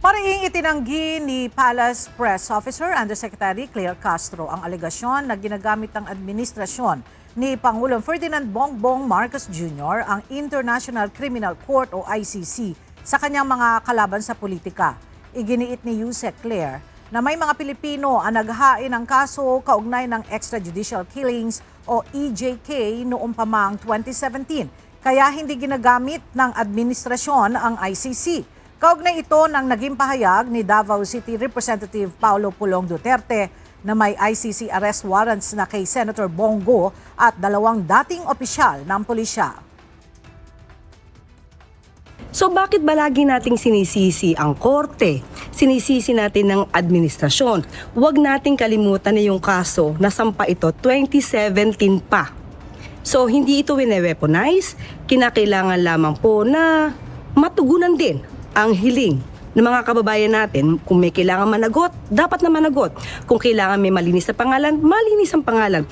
Mariing itinanggi ni Palace Press Officer Undersecretary Claire Castro ang alegasyon na ginagamit ng administrasyon ni Pangulong Ferdinand Bongbong Marcos Jr. ang International Criminal Court o ICC sa kanyang mga kalaban sa politika. Iginiit ni Yusek Claire na may mga Pilipino ang naghain ng kaso kaugnay ng extrajudicial killings o EJK noong pamang 2017, kaya hindi ginagamit ng administrasyon ang ICC. Kaugnay ito ng naging pahayag ni Davao City Representative Paulo Pulong Duterte na may ICC arrest warrants na kay Senator Bongo at 2 dating opisyal ng pulisya. So bakit ba lagi nating sinisisi ang korte? Sinisisi natin ng administrasyon. Huwag nating kalimutan na yung kaso na sampa ito 2017 pa. So hindi ito wine-weaponize, kinakailangan lamang po na matugunan din ang hiling ng mga kababayan natin. Kung may kailangan managot, dapat na managot. Kung kailangan may malinis na pangalan, malinis ang pangalan.